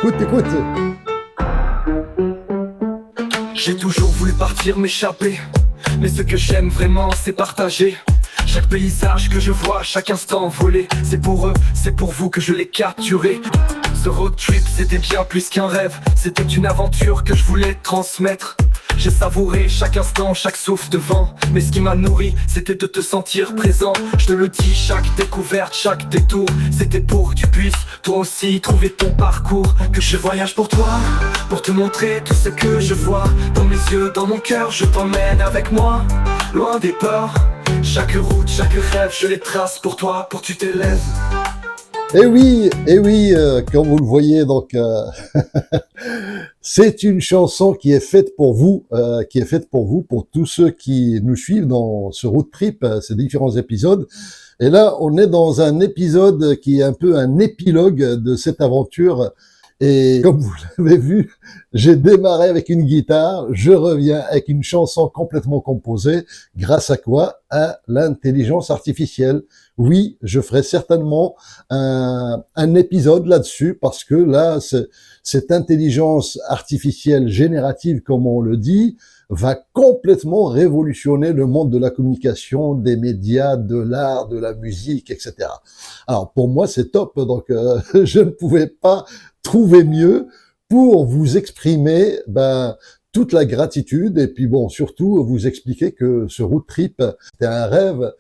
Écoute, écoute. J'ai toujours voulu partir, m'échapper. Mais ce que j'aime vraiment, c'est partager. Chaque paysage que je vois, chaque instant volé. C'est pour eux, c'est pour vous que je l'ai capturé. Ce road trip, c'était bien plus qu'un rêve. C'était une aventure que je voulais transmettre. J'ai savouré chaque instant, chaque souffle de vent. Mais ce qui m'a nourri, c'était de te sentir présent. Je te le dis, chaque découverte, chaque détour, c'était pour que tu puisses, toi aussi, trouver ton parcours. Que je voyage pour toi, pour te montrer tout ce que je vois. Dans mes yeux, dans mon cœur, je t'emmène avec moi. Loin des peurs, chaque route, chaque rêve, je les trace pour toi, pour que tu t'élèves. Et oui, comme vous le voyez, donc c'est une chanson qui est faite pour vous, pour tous ceux qui nous suivent dans ce road trip, ces différents épisodes. Et là, on est dans un épisode qui est un peu un épilogue de cette aventure. Et comme vous l'avez vu, j'ai démarré avec une guitare, je reviens avec une chanson complètement composée. Grâce à quoi? À l'intelligence artificielle. Oui, je ferai certainement un épisode là-dessus parce que là, cette intelligence artificielle générative, comme on le dit, va complètement révolutionner le monde de la communication, des médias, de l'art, de la musique, etc. Alors pour moi, c'est top. Donc je ne pouvais pas trouver mieux pour vous exprimer toute la gratitude et puis bon, surtout vous expliquer que ce road trip, c'était un rêve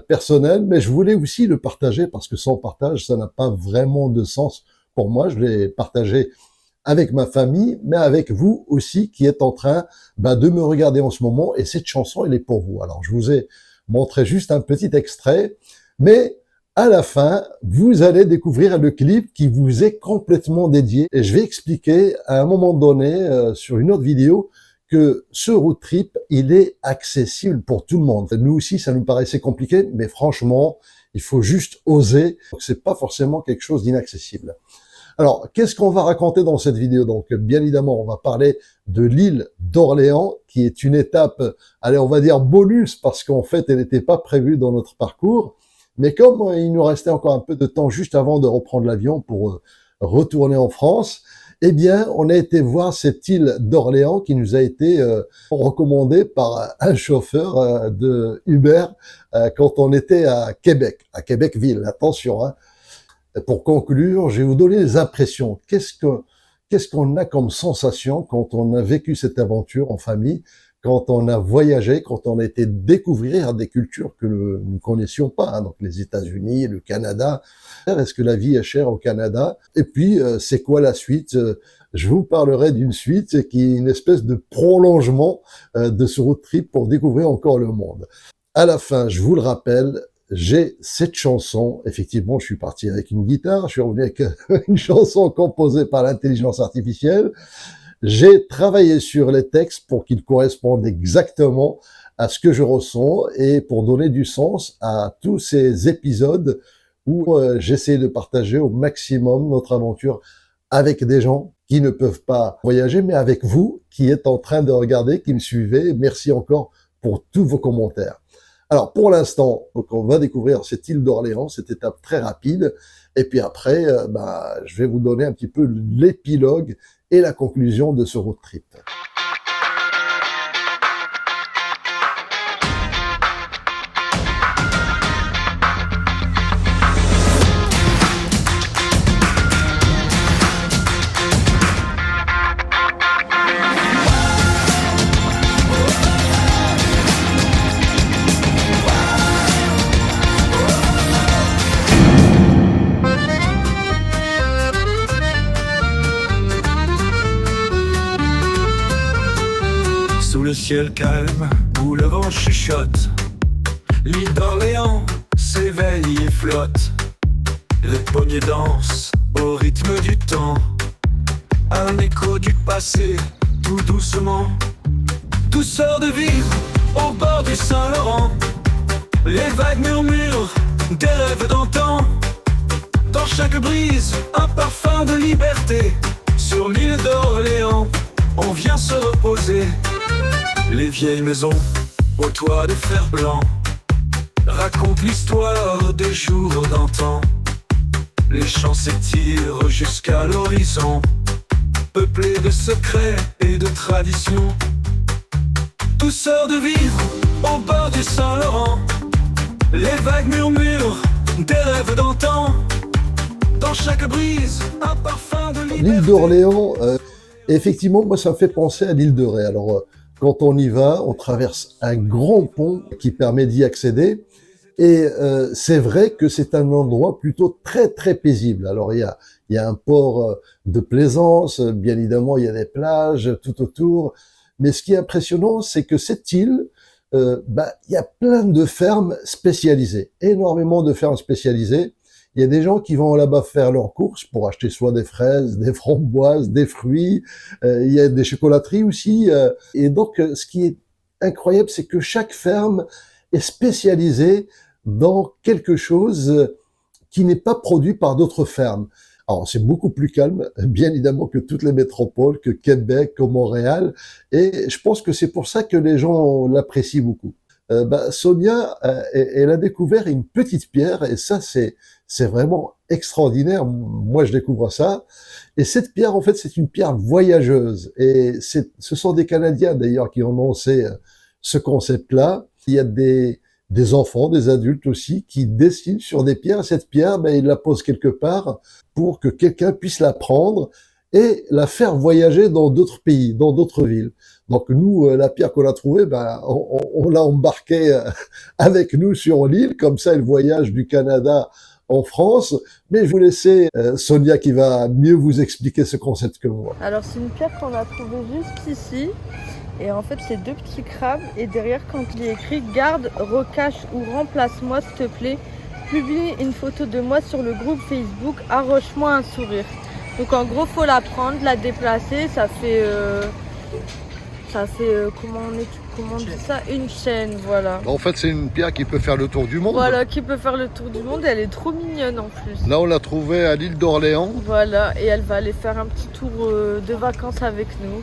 personnel, mais je voulais aussi le partager parce que sans partage, ça n'a pas vraiment de sens pour moi. Je l'ai partagé avec ma famille, mais avec vous aussi qui êtes en train de me regarder en ce moment. Et cette chanson, elle est pour vous. Alors, je vous ai montré juste un petit extrait, mais à la fin, vous allez découvrir le clip qui vous est complètement dédié. Et je vais expliquer à un moment donné, sur une autre vidéo, que ce road trip, il est accessible pour tout le monde. Nous aussi, ça nous paraissait compliqué, mais franchement, il faut juste oser. Donc, c'est pas forcément quelque chose d'inaccessible. Alors, qu'est-ce qu'on va raconter dans cette vidéo? Donc, bien évidemment, on va parler de l'île d'Orléans, qui est une étape, allez, on va dire bonus, parce qu'en fait, elle n'était pas prévue dans notre parcours. Mais comme il nous restait encore un peu de temps juste avant de reprendre l'avion pour retourner en France, eh bien, on a été voir cette île d'Orléans qui nous a été recommandée par un chauffeur de Uber quand on était à Québec-Ville. Attention, hein. Pour conclure, je vais vous donner les impressions. Qu'est-ce qu'on a comme sensation quand on a vécu cette aventure en famille, quand on a voyagé, quand on a été découvrir des cultures que nous ne connaissions pas, hein, donc les États-Unis, le Canada. Est-ce que la vie est chère au Canada? Et puis, c'est quoi la suite? Je vous parlerai d'une suite qui est une espèce de prolongement de ce road trip pour découvrir encore le monde. À la fin, je vous le rappelle, j'ai cette chanson. Effectivement, je suis parti avec une guitare, je suis revenu avec une chanson composée par l'intelligence artificielle. J'ai travaillé sur les textes pour qu'ils correspondent exactement à ce que je ressens et pour donner du sens à tous ces épisodes où j'essaie de partager au maximum notre aventure avec des gens qui ne peuvent pas voyager, mais avec vous qui êtes en train de regarder, qui me suivez. Merci encore pour tous vos commentaires. Alors, pour l'instant, on va découvrir cette île d'Orléans, cette étape très rapide. Et puis après, je vais vous donner un petit peu l'épilogue et la conclusion de ce road trip. Sous le ciel calme où le vent chuchote, l'île d'Orléans s'éveille et flotte. Les poignées dansent au rythme du temps, un écho du passé tout doucement. Douceur de vivre au bord du Saint-Laurent, les vagues murmurent des rêves d'antan. Dans chaque brise, un parfum de liberté. Sur l'île d'Orléans, on vient se reposer. Les vieilles maisons aux toits de fer blanc racontent l'histoire des jours d'antan. Les champs s'étirent jusqu'à l'horizon, peuplée de secrets et de traditions. Douceur de vivre au bord du Saint-Laurent, les vagues murmurent des rêves d'antan. Dans chaque brise, un parfum de liberté. L'île d'Orléans, effectivement, moi ça me fait penser à l'île de Ré. Alors, quand on y va, on traverse un grand pont qui permet d'y accéder. Et c'est vrai que c'est un endroit plutôt très très paisible. Alors il y a un port de plaisance, bien évidemment il y a des plages tout autour. Mais ce qui est impressionnant, c'est que cette île, il y a plein de fermes spécialisées, énormément de fermes spécialisées. Il y a des gens qui vont là-bas faire leurs courses pour acheter soit des fraises, des framboises, des fruits. Il y a des chocolateries aussi. Et donc ce qui est incroyable, c'est que chaque ferme est spécialisée dans quelque chose qui n'est pas produit par d'autres fermes. Alors, c'est beaucoup plus calme, bien évidemment, que toutes les métropoles, que Québec, que Montréal, et je pense que c'est pour ça que les gens l'apprécient beaucoup. Sonia, elle a découvert une petite pierre, et ça, c'est vraiment extraordinaire. Moi, je découvre ça. Et cette pierre, en fait, c'est une pierre voyageuse. Et ce sont des Canadiens, d'ailleurs, qui ont lancé ce concept-là. Il y a des enfants, des adultes aussi, qui dessinent sur des pierres. Cette pierre, ils la posent quelque part pour que quelqu'un puisse la prendre et la faire voyager dans d'autres pays, dans d'autres villes. Donc nous, la pierre qu'on a trouvée, on l'a embarquée avec nous sur l'île, comme ça elle voyage du Canada en France. Mais je vous laisser Sonia qui va mieux vous expliquer ce concept que moi. Alors c'est une pierre qu'on a trouvée juste ici. Et en fait, c'est deux petits crabes. Et derrière, quand il est écrit « Garde, recache ou remplace-moi, s'il te plaît, publie une photo de moi sur le groupe Facebook, arroche-moi un sourire ». Donc en gros, faut la prendre, la déplacer. Ça fait comment on dit ça, une chaîne, voilà. En fait, c'est une pierre qui peut faire le tour du monde. Voilà, qui peut faire le tour du monde. Elle est trop mignonne en plus. Là, on l'a trouvée à l'île d'Orléans. Voilà, et elle va aller faire un petit tour de vacances avec nous.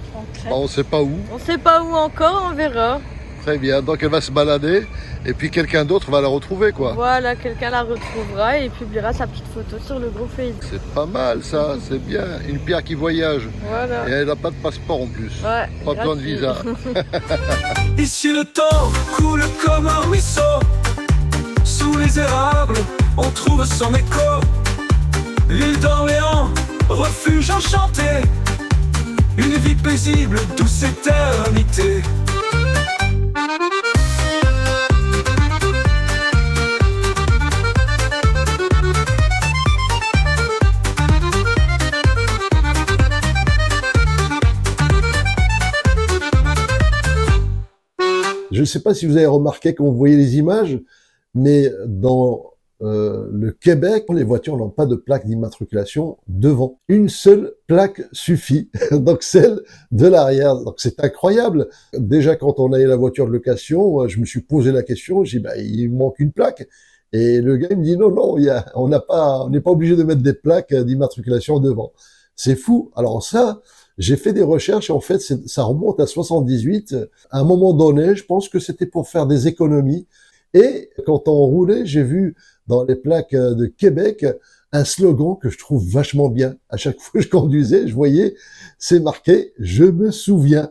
On ne sait pas où. On sait pas où encore, on verra. Très bien, donc elle va se balader et puis quelqu'un d'autre va la retrouver, quoi. Voilà, quelqu'un la retrouvera et publiera sa petite photo sur le groupe Facebook. C'est pas mal ça, c'est bien. Une pierre qui voyage. Voilà. Et elle n'a pas de passeport en plus. Ouais, pas besoin de visa. Ici le temps coule comme un ruisseau. Sous les érables, on trouve son écho. L'île d'Orléans, refuge enchanté. Une vie paisible, douce éternité. Je ne sais pas si vous avez remarqué quand vous voyez les images, mais dans le Québec, les voitures n'ont pas de plaque d'immatriculation devant. Une seule plaque suffit, donc celle de l'arrière. Donc c'est incroyable. Déjà quand on a la voiture de location, je me suis posé la question, j'ai dit il manque une plaque. Et le gars il me dit non, on n'est pas obligé de mettre des plaques d'immatriculation devant. C'est fou. Alors ça, j'ai fait des recherches et en fait, ça remonte à 78. À un moment donné, je pense que c'était pour faire des économies. Et quand on roulait, j'ai vu dans les plaques de Québec un slogan que je trouve vachement bien. À chaque fois que je conduisais, je voyais, c'est marqué « Je me souviens ».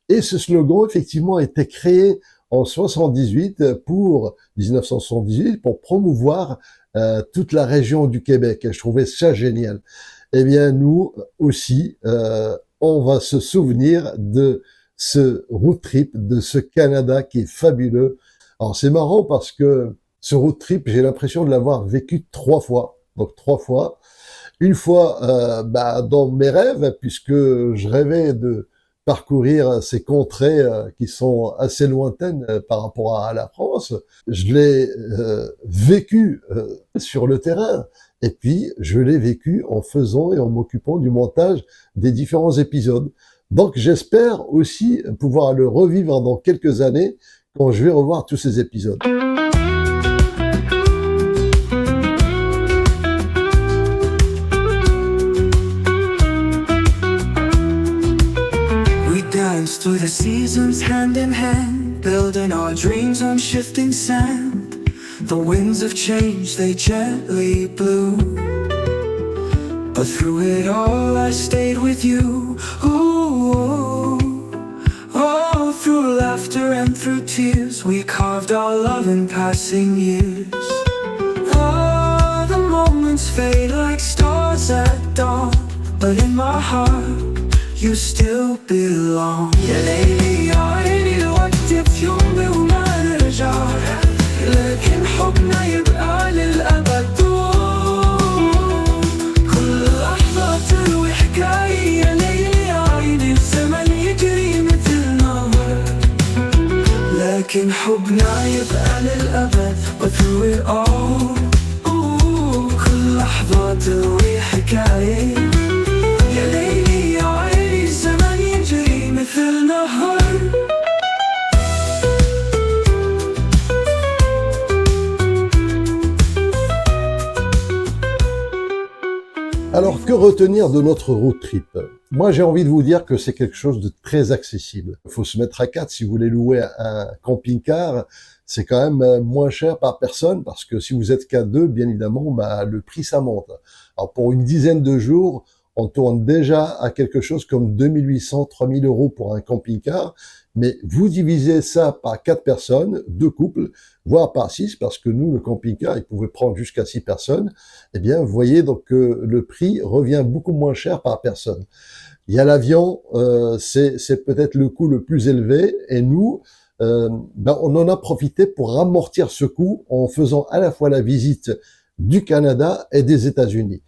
Et ce slogan, effectivement, a été créé en 1978 pour promouvoir toute la région du Québec. Et je trouvais ça génial. Eh bien, nous aussi, on va se souvenir de ce road trip, de ce Canada qui est fabuleux. Alors, c'est marrant parce que ce road trip, j'ai l'impression de l'avoir vécu 3 fois. Donc, 3 fois. Une fois dans mes rêves, puisque je rêvais de parcourir ces contrées qui sont assez lointaines par rapport à la France. Je l'ai vécu sur le terrain. Et puis, je l'ai vécu en faisant et en m'occupant du montage des différents épisodes. Donc, j'espère aussi pouvoir le revivre dans quelques années quand je vais revoir tous ces épisodes. We dance through the seasons hand in hand, building our dreams on shifting sand. The winds of change, they gently blew. But through it all I stayed with you. Ooh, oh, through laughter and through tears we carved our love in passing years. Oh, the moments fade like stars at dawn, but in my heart you still belong. يا ليلي يا عيني الوقت في يوم وما نرجع، لكن حبنا يبقى للأبد. كل لحظة تروي حكاية. يا ليلي يا عيني الزمن يجري مثل نهر، لكن حبنا يبقى للأبد. But through it all كل لحظة تروي حكاية. يا ليلي يا عيني الزمن يجري مثل نهر. Alors, que retenir de notre road trip? Moi, j'ai envie de vous dire que c'est quelque chose de très accessible. Il faut se mettre à 4 si vous voulez louer un camping-car. C'est quand même moins cher par personne parce que si vous êtes qu'à 2, bien évidemment, bah, le prix, ça monte. Alors, pour une dizaine de jours, on tourne déjà à quelque chose comme 2800, 3000 euros pour un camping-car. Mais vous divisez ça par 4 personnes, 2 couples, voire par 6, parce que nous, le camping-car, il pouvait prendre jusqu'à 6 personnes. Eh bien, vous voyez donc que le prix revient beaucoup moins cher par personne. Il y a l'avion, c'est peut-être le coût le plus élevé, et nous, on en a profité pour amortir ce coût en faisant à la fois la visite du Canada et des États-Unis.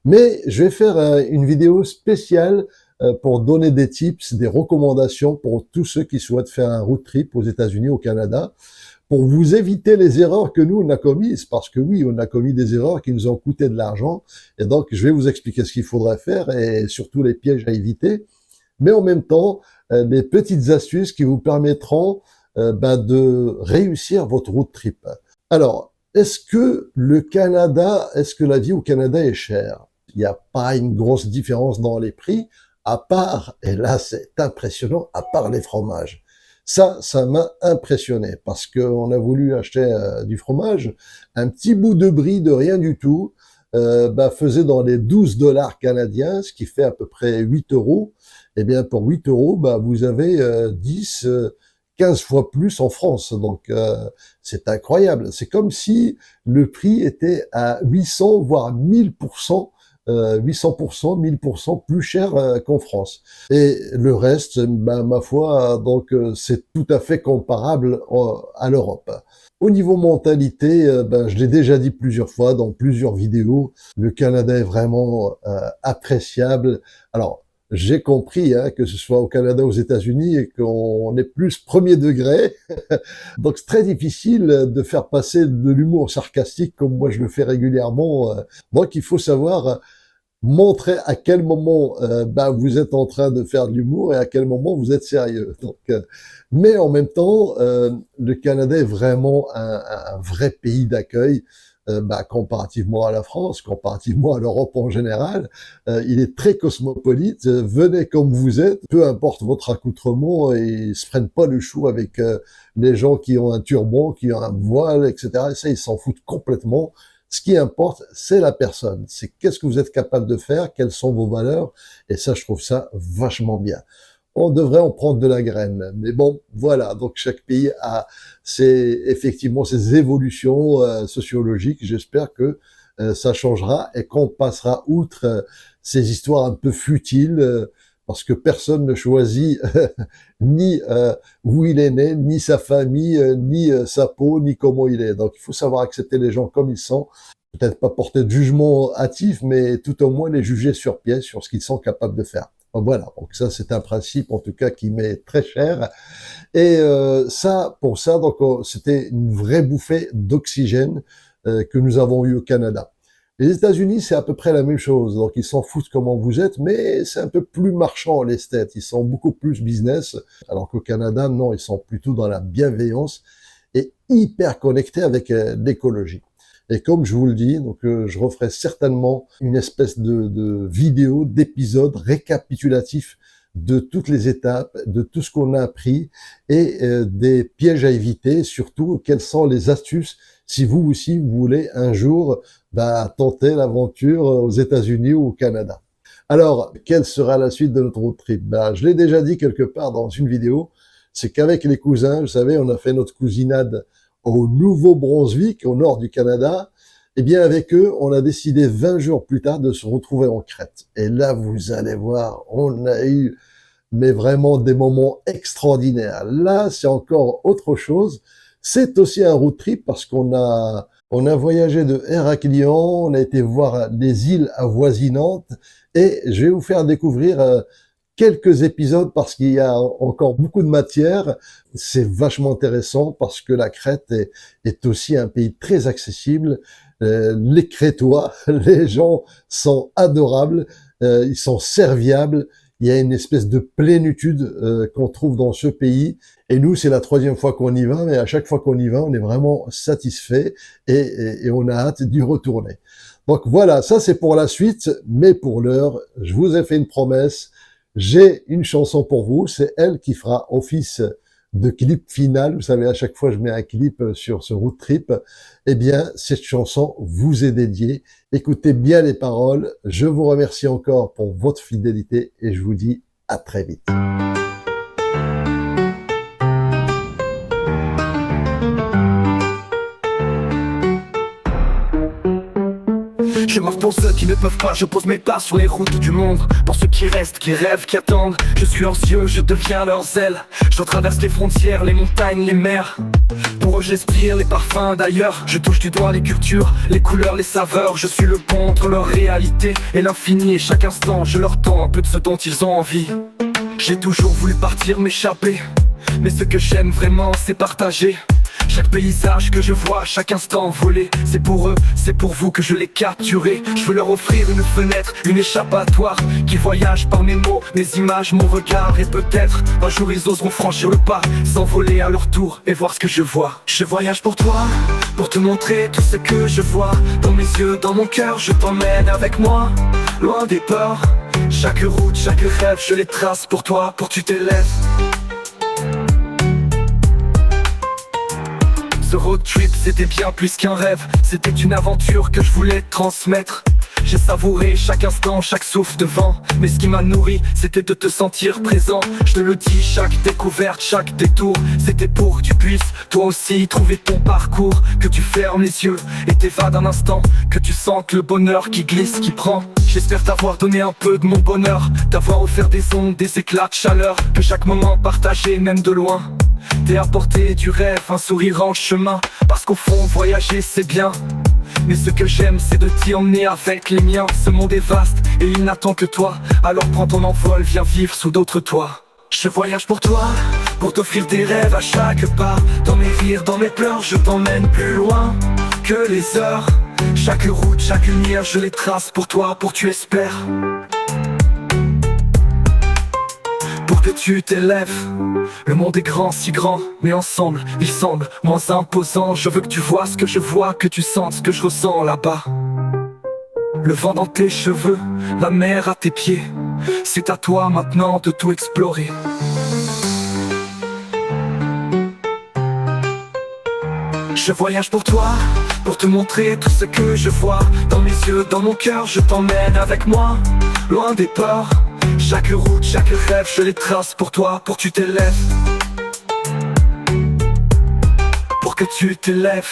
Mais je vais faire une vidéo spéciale pour donner des tips, des recommandations pour tous ceux qui souhaitent faire un road trip aux États-Unis, au Canada, pour vous éviter les erreurs que nous, on a commises, parce que oui, on a commis des erreurs qui nous ont coûté de l'argent, et donc je vais vous expliquer ce qu'il faudrait faire, et surtout les pièges à éviter, mais en même temps, des petites astuces qui vous permettront de réussir votre road trip. Alors, est-ce que la vie au Canada est chère? Il n'y a pas une grosse différence dans les prix, à part, et là c'est impressionnant, à part les fromages. Ça m'a impressionné parce qu'on a voulu acheter du fromage, un petit bout de brie de rien du tout, faisait dans les 12 dollars canadiens, ce qui fait à peu près 8 euros. Eh bien, pour 8 euros, vous avez 15 fois plus en France. Donc, c'est incroyable. C'est comme si le prix était à 800, voire 1000%, 800%, 1000% plus cher qu'en France. Et le reste, ma foi, donc c'est tout à fait comparable à l'Europe. Au niveau mentalité, je l'ai déjà dit plusieurs fois dans plusieurs vidéos, le Canada est vraiment appréciable. Alors, j'ai compris que ce soit au Canada ou aux États-Unis et qu'on est plus premier degré. Donc c'est très difficile de faire passer de l'humour sarcastique comme moi je le fais régulièrement. Donc il faut savoir montrer à quel moment vous êtes en train de faire de l'humour et à quel moment vous êtes sérieux. Donc, mais en même temps, le Canada est vraiment un vrai pays d'accueil. Comparativement à la France, comparativement à l'Europe en général, il est très cosmopolite. Venez comme vous êtes, peu importe votre accoutrement, et ils se prennent pas le chou avec les gens qui ont un turban, qui ont un voile, etc. Et ça, ils s'en foutent complètement. Ce qui importe, c'est la personne. C'est qu'est-ce que vous êtes capable de faire, quelles sont vos valeurs, et ça, je trouve ça vachement bien. On devrait en prendre de la graine. Mais bon, voilà. Donc, chaque pays a effectivement ses évolutions sociologiques. J'espère que ça changera et qu'on passera outre ces histoires un peu futiles parce que personne ne choisit ni où il est né, ni sa famille, ni sa peau, ni comment il est. Donc, il faut savoir accepter les gens comme ils sont. Peut-être pas porter de jugement hâtif, mais tout au moins les juger sur pièce, sur ce qu'ils sont capables de faire. Voilà, donc ça c'est un principe en tout cas qui m'est très cher. Et pour ça, donc c'était une vraie bouffée d'oxygène que nous avons eu au Canada. Les États-Unis, c'est à peu près la même chose. Donc ils s'en foutent comment vous êtes, mais c'est un peu plus marchand les States. Ils sont beaucoup plus business, alors qu'au Canada, non, ils sont plutôt dans la bienveillance et hyper connectés avec l'écologie. Et comme je vous le dis, donc je referai certainement une espèce de vidéo, d'épisode récapitulatif de toutes les étapes, de tout ce qu'on a appris et des pièges à éviter, surtout quelles sont les astuces si vous aussi vous voulez un jour tenter l'aventure aux États-Unis ou au Canada. Alors, quelle sera la suite de notre road trip? Je l'ai déjà dit quelque part dans une vidéo, c'est qu'avec les cousins, vous savez, on a fait notre cousinade au Nouveau-Brunswick, au nord du Canada. Eh bien, avec eux, on a décidé 20 jours plus tard de se retrouver en Crète. Et là, vous allez voir, on a eu mais vraiment des moments extraordinaires. Là, c'est encore autre chose. C'est aussi un road trip parce qu'on a voyagé de Héraclion, on a été voir les îles avoisinantes et je vais vous faire découvrir quelques épisodes parce qu'il y a encore beaucoup de matière. C'est vachement intéressant parce que la Crète est aussi un pays très accessible. Les Crétois, les gens sont adorables, ils sont serviables. Il y a une espèce de plénitude qu'on trouve dans ce pays. Et nous, c'est la 3e fois qu'on y va, mais à chaque fois qu'on y va, on est vraiment satisfait et on a hâte d'y retourner. Donc voilà, ça c'est pour la suite, mais pour l'heure, je vous ai fait une promesse. J'ai une chanson pour vous, c'est elle qui fera office de clip final. Vous savez, à chaque fois je mets un clip sur ce road trip. Eh bien, cette chanson vous est dédiée. Écoutez bien les paroles. Je vous remercie encore pour votre fidélité et je vous dis à très vite. Je m'offre pour ceux qui ne peuvent pas, je pose mes pas sur les routes du monde. Pour ceux qui restent, qui rêvent, qui attendent, je suis anxieux, je deviens leurs ailes. Je traverse les frontières, les montagnes, les mers. Pour eux j'inspire les parfums d'ailleurs. Je touche du doigt les cultures, les couleurs, les saveurs. Je suis le pont entre leur réalité et l'infini. Et chaque instant je leur tends un peu de ce dont ils ont envie. J'ai toujours voulu partir, m'échapper, mais ce que j'aime vraiment c'est partager. Chaque paysage que je vois, chaque instant volé, c'est pour eux, c'est pour vous que je l'ai capturé. Je veux leur offrir une fenêtre, une échappatoire qui voyage par mes mots, mes images, mon regard. Et peut-être, un jour ils oseront franchir le pas, s'envoler à leur tour et voir ce que je vois. Je voyage pour toi, pour te montrer tout ce que je vois. Dans mes yeux, dans mon cœur, je t'emmène avec moi, loin des peurs. Chaque route, chaque rêve, je les trace pour toi, pour que tu t'élèves. Ce road trip c'était bien plus qu'un rêve, c'était une aventure que je voulais transmettre. J'ai savouré chaque instant, chaque souffle de vent, mais ce qui m'a nourri c'était de te sentir présent. Je te le dis, chaque découverte, chaque détour, c'était pour que tu puisses toi aussi trouver ton parcours. Que tu fermes les yeux et t'évades un instant, que tu sentes le bonheur qui glisse, qui prend. J'espère t'avoir donné un peu de mon bonheur, t'avoir offert des ondes, des éclats de chaleur, que chaque moment partagé même de loin t'es apporté du rêve, un sourire en chemin. Parce qu'au fond voyager c'est bien, mais ce que j'aime c'est de t'y emmener avec les miens. Ce monde est vaste et il n'attend que toi, alors prends ton envol, viens vivre sous d'autres toits. Je voyage pour toi, pour t'offrir des rêves à chaque pas. Dans mes rires, dans mes pleurs, je t'emmène plus loin que les heures. Chaque route, chaque lumière, je les trace pour toi, pour que tu espères, pour que tu t'élèves. Le monde est grand, si grand, mais ensemble, il semble moins imposant. Je veux que tu vois ce que je vois, que tu sentes ce que je ressens là-bas. Le vent dans tes cheveux, la mer à tes pieds. C'est à toi maintenant de tout explorer. Je voyage pour toi, pour te montrer tout ce que je vois. Dans mes yeux, dans mon cœur, je t'emmène avec moi, loin des peurs. Chaque route, chaque rêve, je les trace pour toi, pour que tu t'élèves, pour que tu t'élèves.